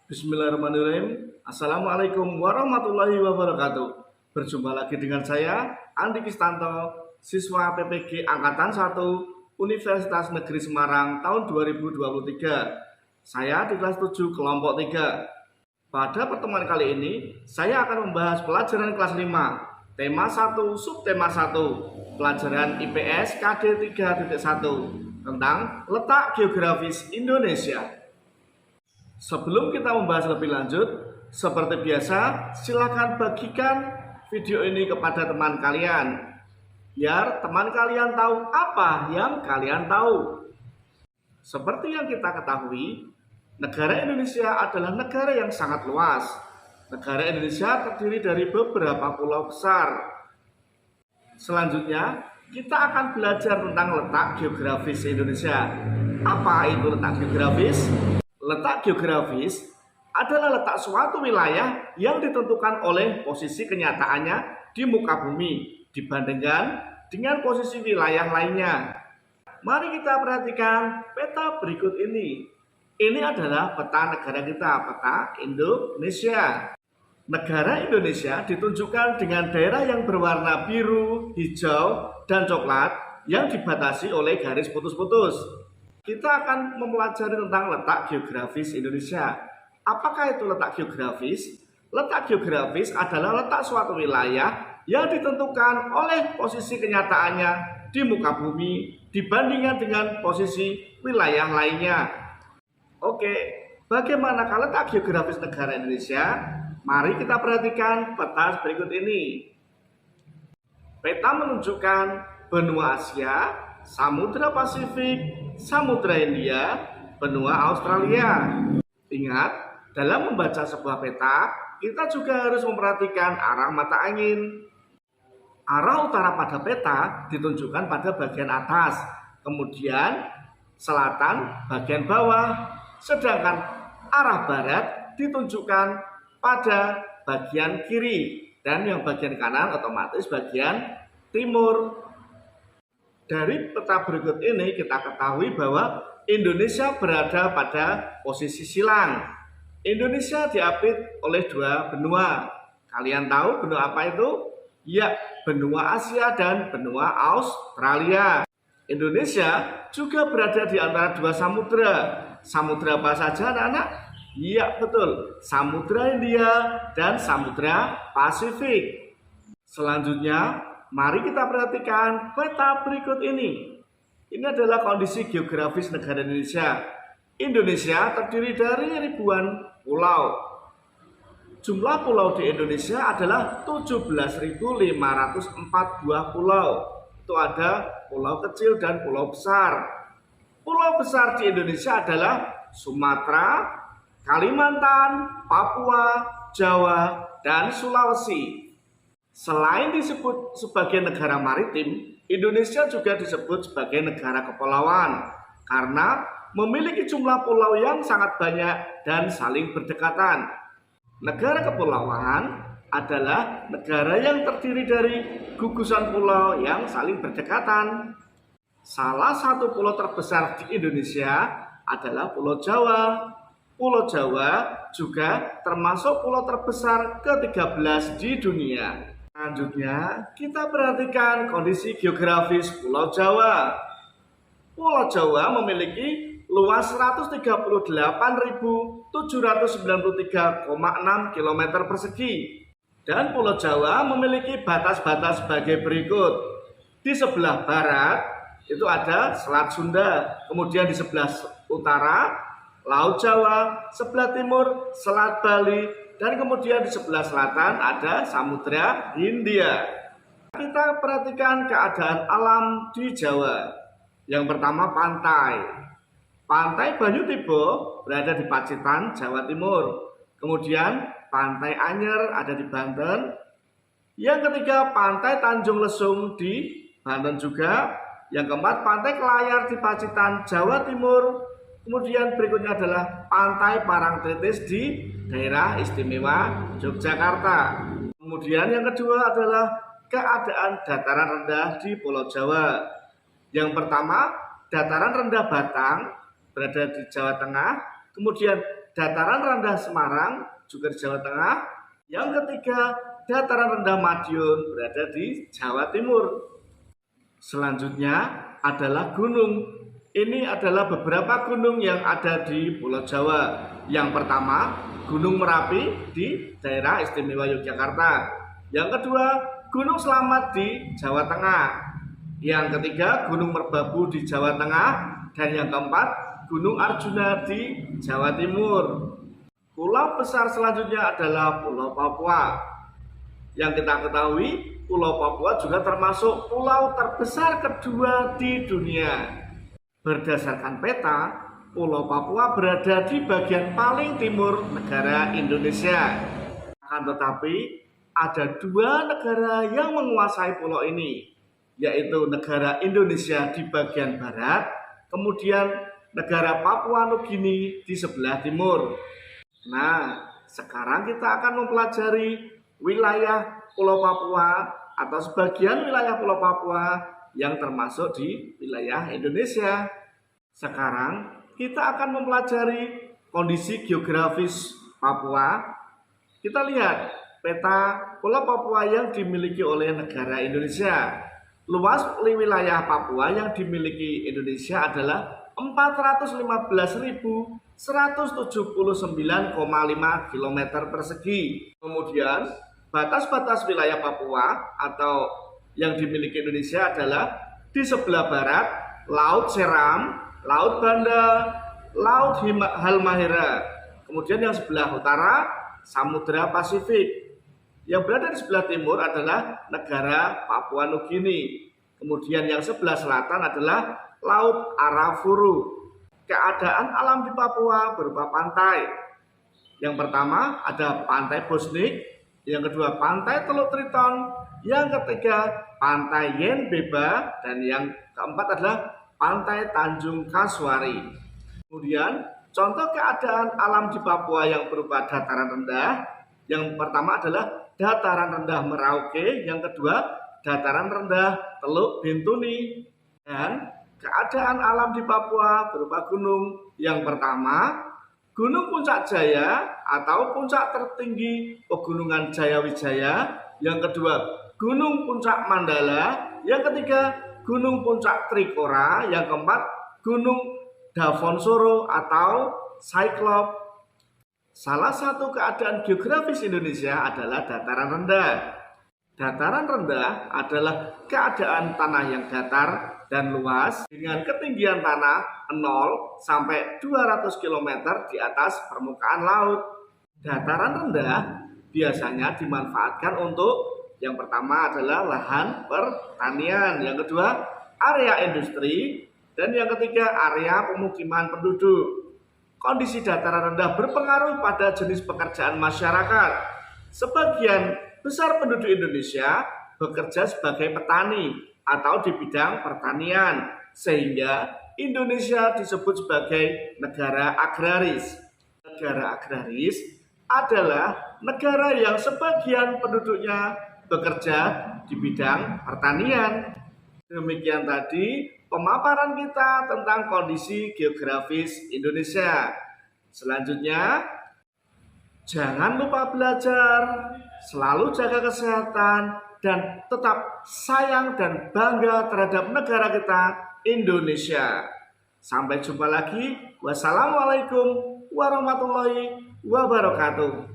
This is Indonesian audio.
Bismillahirrahmanirrahim. Assalamualaikum warahmatullahi wabarakatuh. Berjumpa lagi dengan saya, Andi Kistanto, siswa PPG Angkatan 1 Universitas Negeri Semarang tahun 2023. Saya di kelas 7 kelompok 3. Pada pertemuan kali ini, saya akan membahas pelajaran kelas 5, tema 1, subtema 1, pelajaran IPS KD 3.1 tentang letak geografis Indonesia. Sebelum kita membahas lebih lanjut, seperti biasa, silakan bagikan video ini kepada teman kalian, biar teman kalian tahu apa yang kalian tahu. Seperti yang kita ketahui, negara Indonesia adalah negara yang sangat luas. Negara Indonesia terdiri dari beberapa pulau besar. Selanjutnya, kita akan belajar tentang letak geografis Indonesia. Apa itu letak geografis? Letak geografis adalah letak suatu wilayah yang ditentukan oleh posisi kenyataannya di muka bumi dibandingkan dengan posisi wilayah lainnya. Mari kita perhatikan peta berikut ini. Ini adalah peta negara kita, peta Indonesia. Negara Indonesia ditunjukkan dengan daerah yang berwarna biru, hijau, dan coklat yang dibatasi oleh garis putus-putus. Kita akan mempelajari tentang letak geografis Indonesia. Apakah itu letak geografis? Letak geografis adalah letak suatu wilayah yang ditentukan oleh posisi kenyataannya di muka bumi dibandingkan dengan posisi wilayah lainnya. Oke, bagaimanakah letak geografis negara Indonesia? Mari kita perhatikan peta berikut ini. Peta menunjukkan benua Asia, Samudra Pasifik, Samudra Hindia, benua Australia. Ingat, dalam membaca sebuah peta, kita juga harus memperhatikan arah mata angin. Arah utara pada peta ditunjukkan pada bagian atas, kemudian selatan bagian bawah, sedangkan arah barat ditunjukkan pada bagian kiri, dan yang bagian kanan otomatis bagian timur. Dari peta berikut ini kita ketahui bahwa Indonesia berada pada posisi silang. Indonesia diapit oleh dua benua. Kalian tahu benua apa itu? Ya, benua Asia dan benua Australia. Indonesia juga berada di antara dua samudra. Samudra apa saja anak-anak? Ya, betul. Samudra Hindia dan Samudra Pasifik. Selanjutnya, mari kita perhatikan peta berikut ini. Ini adalah kondisi geografis negara Indonesia. Indonesia terdiri dari ribuan pulau. Jumlah pulau di Indonesia adalah 17.504 buah pulau. Itu ada pulau kecil dan pulau besar. Pulau besar di Indonesia adalah Sumatera, Kalimantan, Papua, Jawa, dan Sulawesi. Selain disebut sebagai negara maritim, Indonesia juga disebut sebagai negara kepulauan karena memiliki jumlah pulau yang sangat banyak dan saling berdekatan. Negara kepulauan adalah negara yang terdiri dari gugusan pulau yang saling berdekatan. Salah satu pulau terbesar di Indonesia adalah Pulau Jawa. Pulau Jawa juga termasuk pulau terbesar ke-13 di dunia. Selanjutnya, kita perhatikan kondisi geografis Pulau Jawa. Pulau Jawa memiliki luas 138.793,6 km persegi. Dan Pulau Jawa memiliki batas-batas sebagai berikut. Di sebelah barat, itu ada Selat Sunda. Kemudian di sebelah utara, Laut Jawa. Sebelah timur, Selat Bali. Dan kemudian di sebelah selatan ada Samudra Hindia. Kita perhatikan keadaan alam di Jawa. Yang pertama pantai. Pantai Banyutibo berada di Pacitan, Jawa Timur. Kemudian Pantai Anyer ada di Banten. Yang ketiga Pantai Tanjung Lesung di Banten juga. Yang keempat Pantai Kelayar di Pacitan, Jawa Timur. Kemudian berikutnya adalah Pantai Parangtritis di daerah istimewa Yogyakarta. Kemudian yang kedua adalah keadaan dataran rendah di Pulau Jawa. Yang pertama, dataran rendah Batang berada di Jawa Tengah. Kemudian dataran rendah Semarang juga di Jawa Tengah. Yang ketiga, dataran rendah Madiun berada di Jawa Timur. Selanjutnya adalah gunung. Ini adalah beberapa gunung yang ada di Pulau Jawa. Yang pertama, Gunung Merapi di daerah istimewa Yogyakarta. Yang kedua, Gunung Slamet di Jawa Tengah. Yang ketiga, Gunung Merbabu di Jawa Tengah. Dan yang keempat, Gunung Arjuna di Jawa Timur. Pulau besar selanjutnya adalah Pulau Papua. Yang kita ketahui, Pulau Papua juga termasuk pulau terbesar kedua di dunia. Berdasarkan peta, Pulau Papua berada di bagian paling timur negara Indonesia. Akan tetapi, ada dua negara yang menguasai pulau ini, yaitu negara Indonesia di bagian barat, kemudian negara Papua Nugini di sebelah timur. Nah, sekarang kita akan mempelajari wilayah Pulau Papua atau sebagian wilayah Pulau Papua yang termasuk di wilayah Indonesia. Sekarang kita akan mempelajari kondisi geografis Papua. Kita lihat peta Pulau Papua yang dimiliki oleh negara Indonesia. Luas wilayah Papua yang dimiliki Indonesia adalah 415.179,5 km persegi. Kemudian batas-batas wilayah Papua atau yang dimiliki Indonesia adalah di sebelah barat Laut Seram, Laut Banda, Laut Halmahera. Kemudian yang sebelah utara Samudra Pasifik. Yang berada di sebelah timur adalah negara Papua Nugini. Kemudian yang sebelah selatan adalah Laut Arafuru. Keadaan alam di Papua berupa pantai. Yang pertama ada Pantai Bosnik, yang kedua Pantai Teluk Triton, yang ketiga Pantai Yen Beba, dan yang keempat adalah Pantai Tanjung Kasuari. Kemudian contoh keadaan alam di Papua yang berupa dataran rendah. Yang pertama adalah dataran rendah Merauke, yang kedua dataran rendah Teluk Bintuni. Dan keadaan alam di Papua berupa gunung. Yang pertama, Gunung Puncak Jaya atau puncak tertinggi Pegunungan Jayawijaya. Yang kedua, Gunung Puncak Mandala. Yang ketiga, Gunung Puncak Trikora. Yang keempat, Gunung Davonsoro atau Cyclops. Salah satu keadaan geografis Indonesia adalah dataran rendah. Dataran rendah adalah keadaan tanah yang datar dan luas dengan ketinggian tanah 0 sampai 200 km di atas permukaan laut. Dataran rendah biasanya dimanfaatkan untuk yang pertama adalah lahan pertanian, yang kedua area industri, dan yang ketiga area pemukiman penduduk. Kondisi dataran rendah berpengaruh pada jenis pekerjaan masyarakat. Sebagian besar penduduk Indonesia bekerja sebagai petani atau di bidang pertanian, sehingga Indonesia disebut sebagai negara agraris. Negara agraris adalah negara yang sebagian penduduknya bekerja di bidang pertanian. Demikian tadi pemaparan kita tentang kondisi geografis Indonesia. Selanjutnya, jangan lupa belajar, selalu jaga kesehatan, dan tetap sayang dan bangga terhadap negara kita, Indonesia. Sampai jumpa lagi. Wassalamualaikum warahmatullahi wabarakatuh.